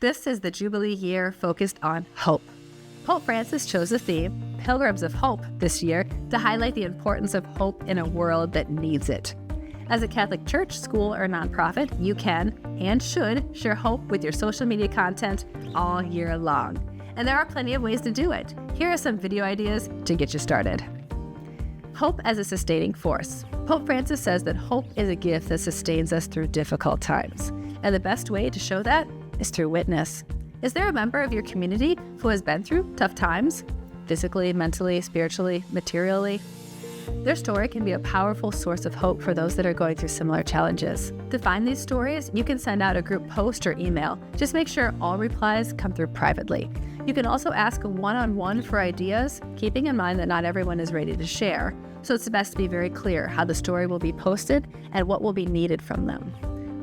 This is the Jubilee year focused on hope. Pope Francis chose the theme, Pilgrims of Hope, this year to highlight the importance of hope in a world that needs it. As a Catholic church, school, or nonprofit, you can and should share hope with your social media content all year long. And there are plenty of ways to do it. Here are some video ideas to get you started. Hope as a sustaining force. Pope Francis says that hope is a gift that sustains us through difficult times. And the best way to show that is through witness. Is there a member of your community who has been through tough times? Physically, mentally, spiritually, materially? Their story can be a powerful source of hope for those that are going through similar challenges. To find these stories, you can send out a group post or email. Just make sure all replies come through privately. You can also ask one-on-one for ideas, keeping in mind that not everyone is ready to share. So it's best to be very clear how the story will be posted and what will be needed from them.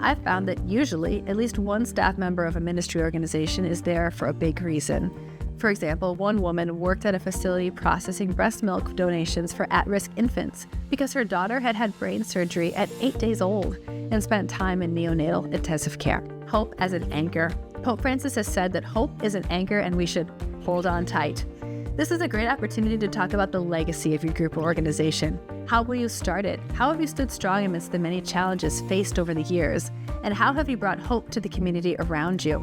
I've found that usually at least one staff member of a ministry organization is there for a big reason. For example, one woman worked at a facility processing breast milk donations for at-risk infants because her daughter had had brain surgery at 8 days old and spent time in neonatal intensive care. Hope as an anchor. Pope Francis has said that hope is an anchor and we should hold on tight. This is a great opportunity to talk about the legacy of your group or organization. How were you started? How have you stood strong amidst the many challenges faced over the years? And how have you brought hope to the community around you?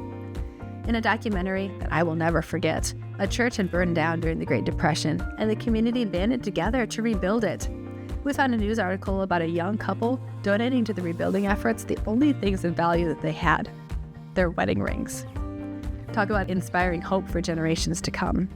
In a documentary that I will never forget, a church had burned down during the Great Depression, and the community banded together to rebuild it. We found a news article about a young couple donating to the rebuilding efforts the only things of value that they had: their wedding rings. Talk about inspiring hope for generations to come.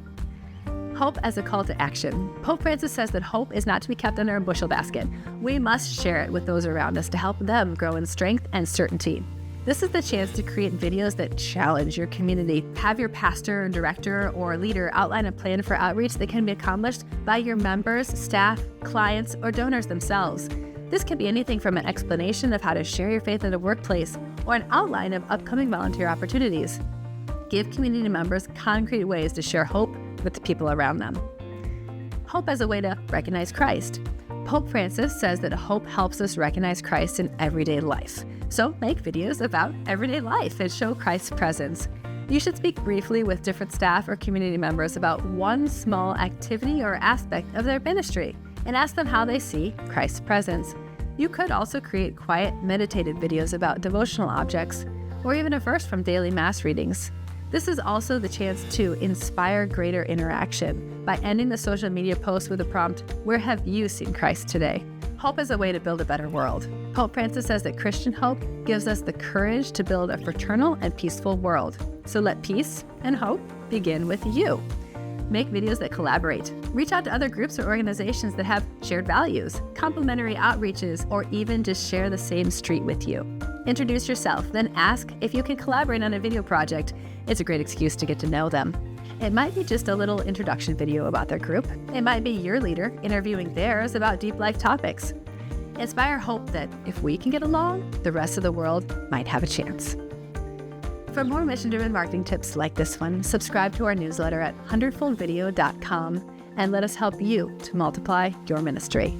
Hope as a call to action. Pope Francis says that hope is not to be kept under a bushel basket. We must share it with those around us to help them grow in strength and certainty. This is the chance to create videos that challenge your community. Have your pastor, director, or leader outline a plan for outreach that can be accomplished by your members, staff, clients, or donors themselves. This can be anything from an explanation of how to share your faith in a workplace or an outline of upcoming volunteer opportunities. Give community members concrete ways to share hope with the people around them. Hope as a way to recognize Christ. Pope Francis says that hope helps us recognize Christ in everyday life. So make videos about everyday life and show Christ's presence. You should speak briefly with different staff or community members about one small activity or aspect of their ministry and ask them how they see Christ's presence. You could also create quiet, meditated videos about devotional objects or even a verse from daily Mass readings. This is also the chance to inspire greater interaction by ending the social media post with a prompt, "Where have you seen Christ today?" Hope is a way to build a better world. Pope Francis says that Christian hope gives us the courage to build a fraternal and peaceful world. So let peace and hope begin with you. Make videos that collaborate. Reach out to other groups or organizations that have shared values, complementary outreaches, or even just share the same street with you. Introduce yourself, then ask if you can collaborate on a video project. It's a great excuse to get to know them. It might be just a little introduction video about their group. It might be your leader interviewing theirs about deep life topics. Inspire hope that if we can get along, the rest of the world might have a chance. For more mission-driven marketing tips like this one, subscribe to our newsletter at hundredfoldvideo.com and let us help you to multiply your ministry.